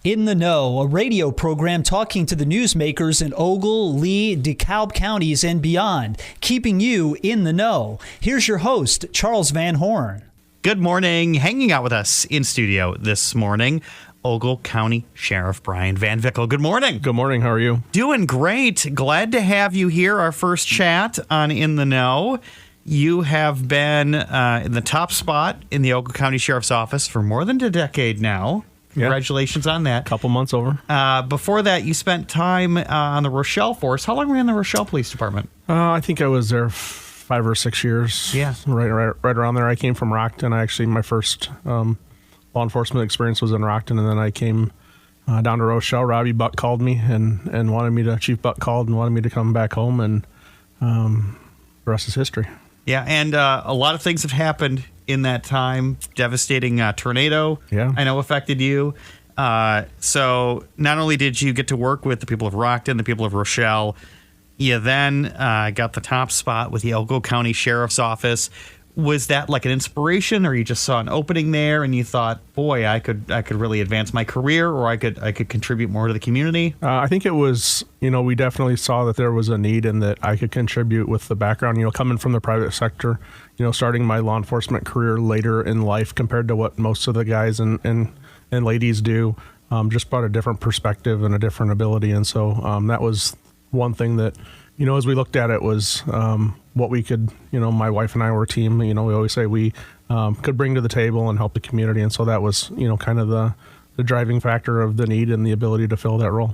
In the Know, a radio program talking to the newsmakers in Ogle, Lee, DeKalb counties and beyond, keeping you in the know. Here's your host, Charles Van Horn. Good morning. Hanging out with us in studio this morning, Ogle County Sheriff Brian Van Vickle. Good morning. Good morning. How are you? Doing great. Glad to have you here. Our first chat on In the Know. You have been in the top spot in the Ogle County Sheriff's Office for more than a decade now. Congratulations on that. Couple months over. Before that, you spent time on the Rochelle force. How long were you in the Rochelle Police Department? I think I was there 5 or 6 years. Yeah. Right around there. I came from Rockton. My first law enforcement experience was in Rockton, and then I came down to Rochelle. Robbie Buck called me and wanted me to, Chief Buck called and wanted me to come back home, and the rest is history. Yeah, and a lot of things have happened in that time. Devastating tornado, I know, affected you. So not only did you get to work with the people of Rockton, the people of Rochelle, you then got the top spot with the Ogle County Sheriff's Office. Was that like an inspiration, or you just saw an opening there and you thought, boy, I could really advance my career, or I could contribute more to the community? I think it was, we definitely saw that there was a need and that I could contribute with the background, coming from the private sector, starting my law enforcement career later in life compared to what most of the guys and ladies do, just brought a different perspective and a different ability. And so that was one thing that, as we looked at it, was what we could, my wife and I were a team. We always say we could bring to the table and help the community. And so that was, kind of the driving factor of the need and the ability to fill that role.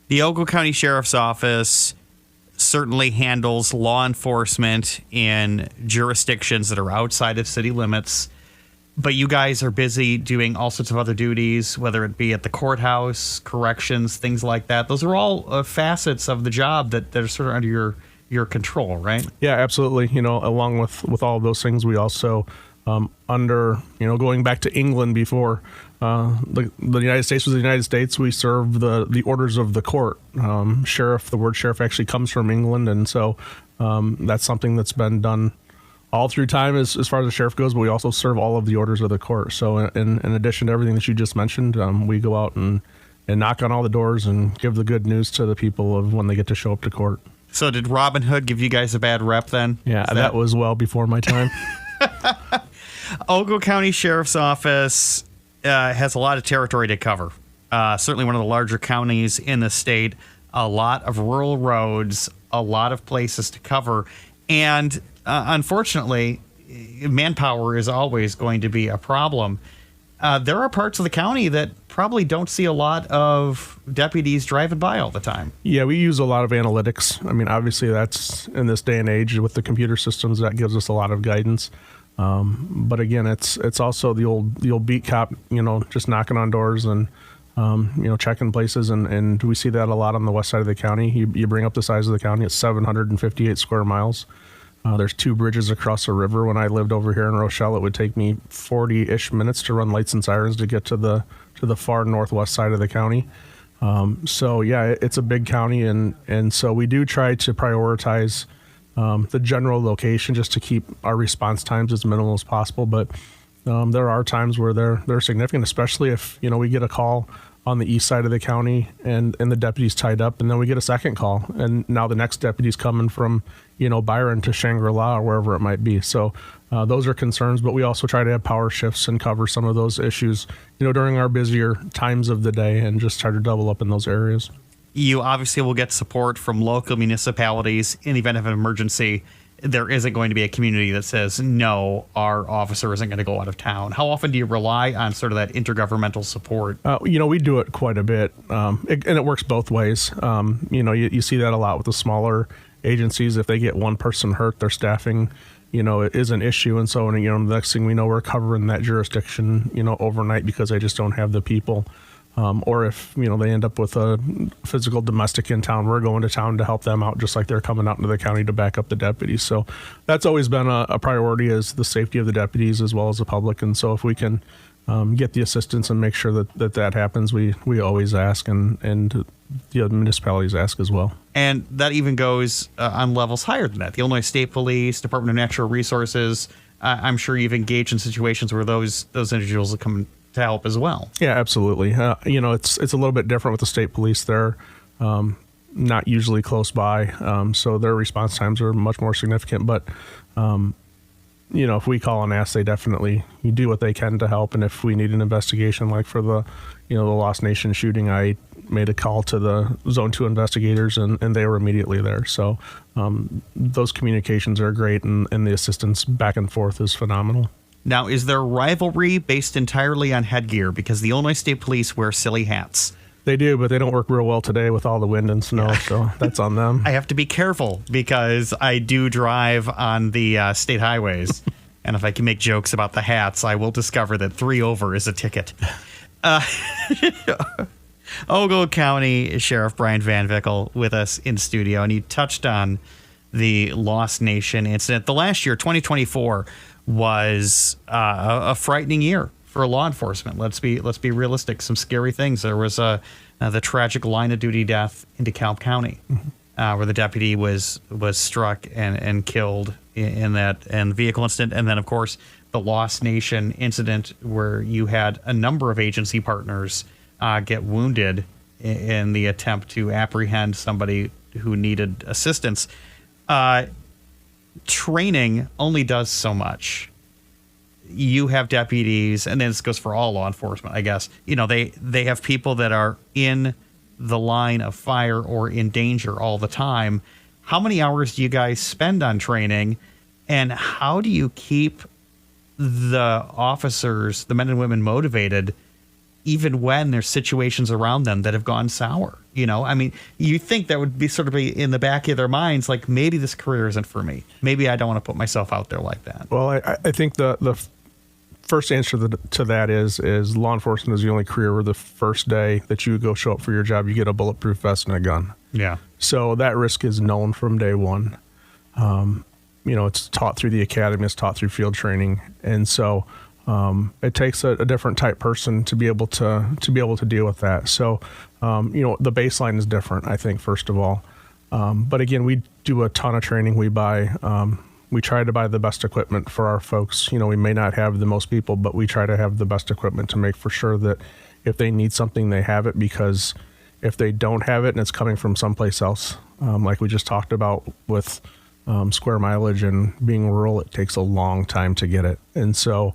The Ogle County Sheriff's Office certainly handles law enforcement in jurisdictions that are outside of city limits. But you guys are busy doing all sorts of other duties, whether it be at the courthouse, corrections, things like that. Those are all facets of the job that are sort of under your control, right? Yeah, absolutely. Along with all of those things, we also going back to England before the United States was the United States, we serve the orders of the court. Sheriff, the word sheriff actually comes from England, and so that's something that's been done all through time as far as the sheriff goes, but we also serve all of the orders of the court. So in addition to everything that you just mentioned, we go out and knock on all the doors and give the good news to the people of when they get to show up to court. So did Robin Hood give you guys a bad rep then? Yeah, that was well before my time. Ogle County Sheriff's Office has a lot of territory to cover. Certainly one of the larger counties in the state, a lot of rural roads, a lot of places to cover. And unfortunately, manpower is always going to be a problem. There are parts of the county that probably don't see a lot of deputies driving by all the time. Yeah, we use a lot of analytics. I mean, obviously that's in this day and age with the computer systems, that gives us a lot of guidance. But again, it's also the old beat cop, just knocking on doors and checking places, and we see that a lot on the west side of the county. You bring up the size of the county; it's 758 square miles. There's 2 bridges across a river. When I lived over here in Rochelle, it would take me 40-ish minutes to run lights and sirens to get to the far northwest side of the county. So yeah, it's a big county, and so we do try to prioritize the general location just to keep our response times as minimal as possible. But there are times where they're significant, especially if we get a call on the east side of the county and the deputy's tied up, and then we get a second call, and now the next deputy's coming from Byron to Shangri-La or wherever it might be. So those are concerns, but we also try to have power shifts and cover some of those issues during our busier times of the day, and just try to double up in those areas. You obviously will get support from local municipalities in the event of an emergency. There isn't going to be a community that says, no, our officer isn't going to go out of town. How often do you rely on sort of that intergovernmental support? We do it quite a bit, and it works both ways. You see that a lot with the smaller agencies. If they get one person hurt, their staffing, it is an issue. And so, the next thing we know, we're covering that jurisdiction, overnight because they just don't have the people. Or if, they end up with a physical domestic in town, we're going to town to help them out, just like they're coming out into the county to back up the deputies. So that's always been a priority, is the safety of the deputies as well as the public. And so if we can get the assistance and make sure that happens, we always ask, and the municipalities ask as well. And that even goes on levels higher than that. The Illinois State Police, Department of Natural Resources, I'm sure you've engaged in situations where those individuals have come help as well. Yeah, absolutely. It's a little bit different with the state police. They're not usually close by, so their response times are much more significant. But if we call and ask, they definitely do what they can to help. And if we need an investigation, like for the Lost Nation shooting, I made a call to the Zone 2 investigators, and they were immediately there. So those communications are great, and the assistance back and forth is phenomenal. Now, is there rivalry based entirely on headgear? Because the Illinois State Police wear silly hats. They do, but they don't work real well today with all the wind and snow, so that's on them. I have to be careful because I do drive on the state highways, and if I can make jokes about the hats, I will discover that 3 over is a ticket. Ogle County Sheriff Brian Van Vickle with us in studio, and you touched on the Lost Nation incident. The last year, 2024, was a frightening year for law enforcement. Let's be realistic. Some scary things. There was the tragic line of duty death in DeKalb County, where the deputy was struck and killed in that and vehicle incident, and then of course the Lost Nation incident where you had a number of agency partners get wounded in the attempt to apprehend somebody who needed assistance. Training only does so much. You have deputies, and then this goes for all law enforcement, I guess. They have people that are in the line of fire or in danger all the time. How many hours do you guys spend on training, and how do you keep the officers, the men and women, motivated even when there's situations around them that have gone sour? You think that would be sort of in the back of their minds, like, maybe this career isn't for me. Maybe I don't want to put myself out there like that. Well, I think the first answer to that is law enforcement is the only career where the first day that you go show up for your job, you get a bulletproof vest and a gun. Yeah. So that risk is known from day one. It's taught through the academy, it's taught through field training. And so it takes a different type person to be able to deal with that. So, the baseline is different, I think, first of all. But again, we do a ton of training. We try to buy the best equipment for our folks. We may not have the most people, but we try to have the best equipment to make for sure that if they need something, they have it, because if they don't have it and it's coming from someplace else, like we just talked about with square mileage and being rural, it takes a long time to get it. And so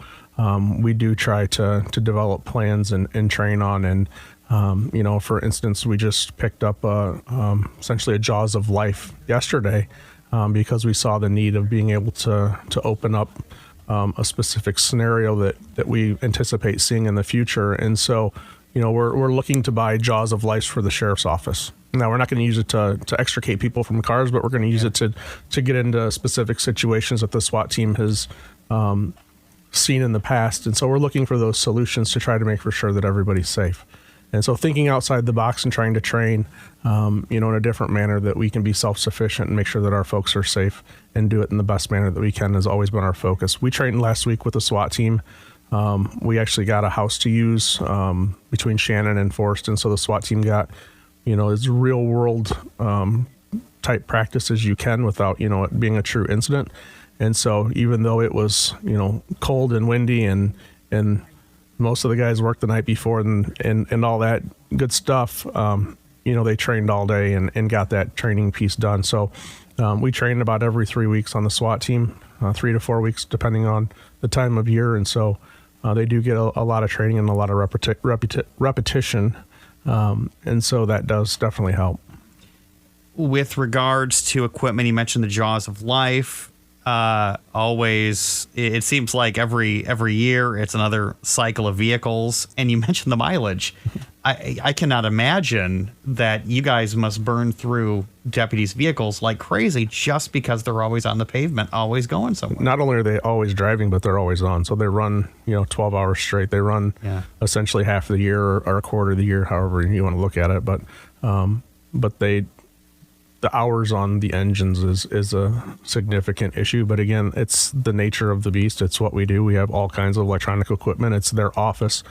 we do try to develop plans and train on. And, for instance, we just picked up essentially a Jaws of Life yesterday because we saw the need of being able to open up a specific scenario that we anticipate seeing in the future. And so, we're looking to buy Jaws of Life for the sheriff's office. Now, we're not going to use it to extricate people from cars, but we're going to use it to get into specific situations that the SWAT team has seen in the past. And so we're looking for those solutions to try to make for sure that everybody's safe. And so thinking outside the box and trying to train, in a different manner that we can be self-sufficient and make sure that our folks are safe and do it in the best manner that we can has always been our focus. We trained last week with the SWAT team. We actually got a house to use between Shannon and Forest. And so the SWAT team got, as real world type practice as you can without, it being a true incident. And so even though it was, cold and windy and most of the guys worked the night before and all that good stuff, they trained all day and got that training piece done. So we train about every 3 weeks on the SWAT team, 3 to 4 weeks, depending on the time of year. And so they do get a lot of training and a lot of repetition. And so that does definitely help. With regards to equipment, you mentioned the Jaws of Life. Always, it seems like every year it's another cycle of vehicles. And you mentioned the mileage. I cannot imagine that you guys must burn through deputies' vehicles like crazy just because they're always on the pavement, always going somewhere. Not only are they always driving, but they're always on. So they run, 12 hours straight. They run essentially half the year or a quarter of the year, however you want to look at it. But the hours on the engines is a significant issue. But again, it's the nature of the beast. It's what we do. We have all kinds of electronic equipment. It's their office.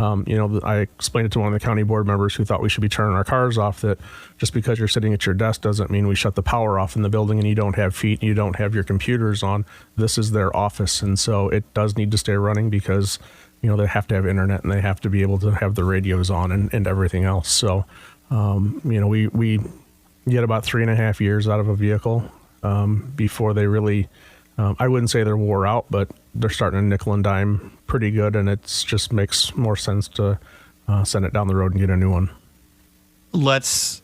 I explained it to one of the county board members who thought we should be turning our cars off, that just because you're sitting at your desk doesn't mean we shut the power off in the building and you don't have feet and you don't have your computers on. This is their office. And so it does need to stay running because they have to have internet and they have to be able to have the radios on and everything else. So, we get about 3.5 years out of a vehicle before they really, I wouldn't say they're wore out, but they're starting to nickel and dime pretty good, and it just makes more sense to send it down the road and get a new one. Let's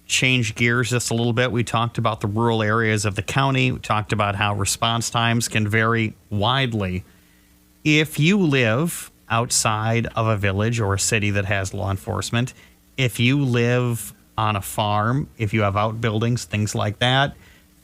change gears just a little bit. We talked about the rural areas of the county. We talked about how response times can vary widely. If you live outside of a village or a city that has law enforcement, if you live on a farm, if you have outbuildings, things like that,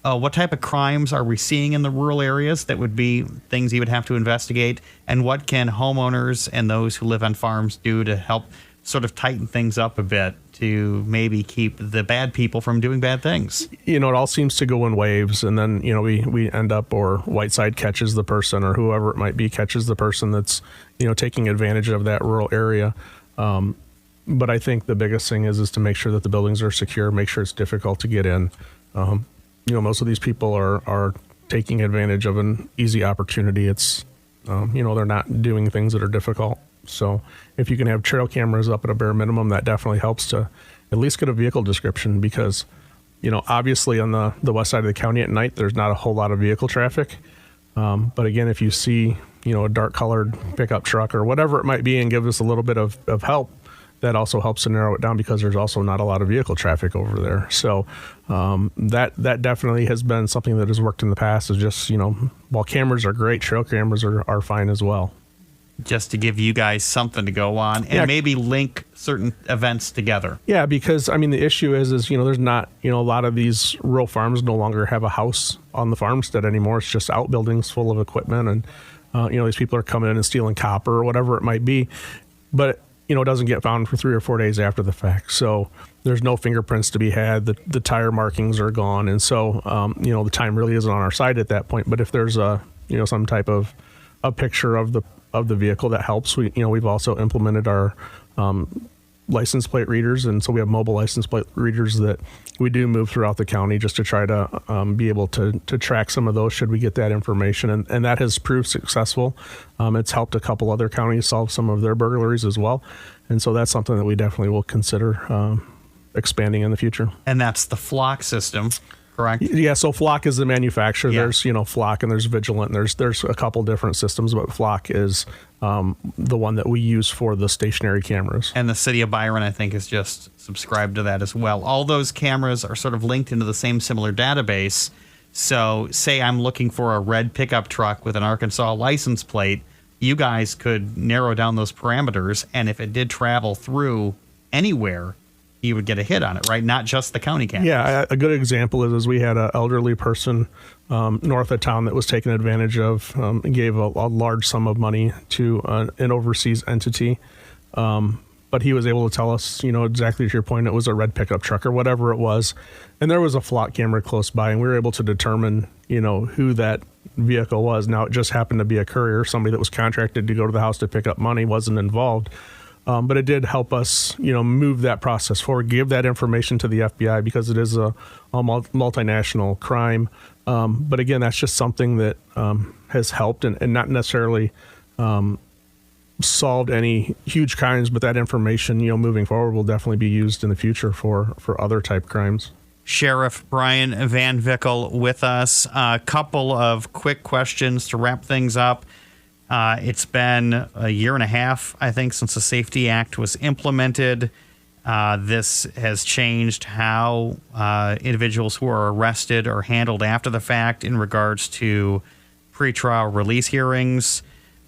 what type of crimes are we seeing in the rural areas that would be things you would have to investigate? And what can homeowners and those who live on farms do to help sort of tighten things up a bit to maybe keep the bad people from doing bad things? It all seems to go in waves, and then, we end up, or Whiteside catches the person, or whoever it might be catches the person that's, taking advantage of that rural area. But I think the biggest thing is to make sure that the buildings are secure, make sure it's difficult to get in. Most of these people are taking advantage of an easy opportunity. It's, they're not doing things that are difficult. So if you can have trail cameras up at a bare minimum, that definitely helps to at least get a vehicle description, because, obviously on the west side of the county at night, there's not a whole lot of vehicle traffic. But again, if you see, a dark colored pickup truck or whatever it might be and give us a little bit of help, that also helps to narrow it down, because there's also not a lot of vehicle traffic over there. So that definitely has been something that has worked in the past, is just, while cameras are great, trail cameras are fine as well. Just to give you guys something to go on and maybe link certain events together. Yeah, because, the issue is there's not, a lot of these rural farms no longer have a house on the farmstead anymore. It's just outbuildings full of equipment, and, these people are coming in and stealing copper or whatever it might be. But, it doesn't get found for 3 or 4 days after the fact. So there's no fingerprints to be had. The tire markings are gone. And so, the time really isn't on our side at that point. But if there's some type of a picture of the vehicle, that helps. We've also implemented our license plate readers, and so we have mobile license plate readers that we do move throughout the county just to try to be able to track some of those should we get that information, and that has proved successful. It's helped a couple other counties solve some of their burglaries as well, and so that's something that we definitely will consider expanding in the future. And that's the flock system, correct? Yeah, so Flock is the manufacturer. Yeah. There's, Flock, and there's Vigilant, and there's a couple different systems, but Flock is the one that we use for the stationary cameras. And the city of Byron, I think, is just subscribed to that as well. All those cameras are sort of linked into the same similar database. So say I'm looking for a red pickup truck with an Arkansas license plate, you guys could narrow down those parameters, and if it did travel through anywhere, you would get a hit on it, right? Not just the county cameras. Yeah, a good example is we had an elderly person north of town that was taken advantage of, and gave a large sum of money to an overseas entity. But he was able to tell us, exactly to your point, it was a red pickup truck or whatever it was. And there was a flock camera close by, and we were able to determine, who that vehicle was. Now, it just happened to be a courier, somebody that was contracted to go to the house to pick up money, wasn't involved. But it did help us, move that process forward, give that information to the FBI, because it is a multinational crime. But again, that's just something that has helped and not necessarily solved any huge crimes, but that information, moving forward will definitely be used in the future for other type crimes. Sheriff Brian Van Vickle with us. A couple of quick questions to wrap things up. It's been a year and a half, I think, since the Safety Act was implemented. This has changed how individuals who are arrested are handled after the fact in regards to pretrial release hearings.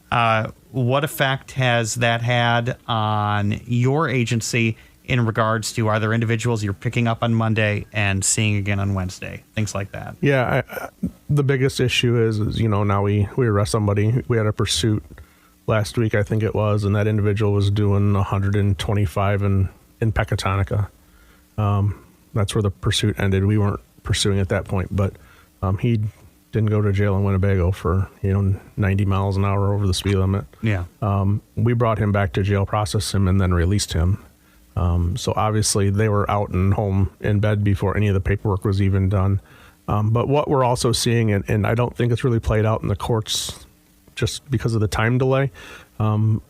What effect has that had on your agency in regards to either individuals you're picking up on Monday and seeing again on Wednesday, things like that? Yeah, the biggest issue is now we arrest somebody. We had a pursuit last week, I think it was, and that individual was doing 125 in Pecatonica. That's where the pursuit ended. We weren't pursuing at that point, but he didn't go to jail in Winnebago for 90 miles an hour over the speed limit. Yeah. We brought him back to jail, processed him, and then released him. So obviously they were out and home in bed before any of the paperwork was even done. But what we're also seeing, and I don't think it's really played out in the courts just because of the time delay,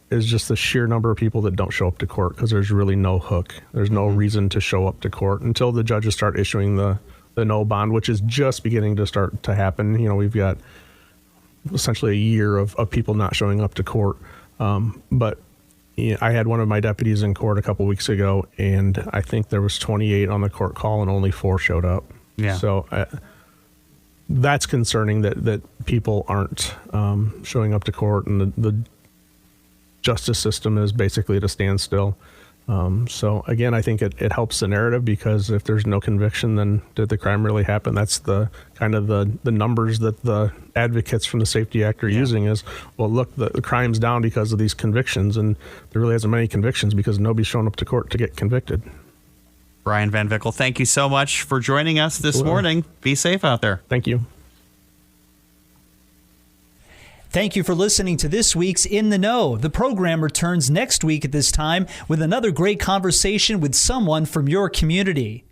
is just the sheer number of people that don't show up to court because there's really no hook. There's no reason to show up to court until the judges start issuing the no bond, which is just beginning to start to happen. You know, we've got essentially a year of people not showing up to court. But I had one of my deputies in court a couple weeks ago, and I think there was 28 on the court call and only 4 showed up. Yeah. So that's concerning that people aren't showing up to court, and the justice system is basically at a standstill. So again, I think it helps the narrative, because if there's no conviction, then did the crime really happen? That's the kind of the numbers that the advocates from the Safety Act are using is, well, look, the crime's down because of these convictions, and there really hasn't many convictions because nobody's shown up to court to get convicted. Brian Van Vickle, thank you so much for joining us this morning. Be safe out there. Thank you. Thank you for listening to this week's In the Know. The program returns next week at this time with another great conversation with someone from your community.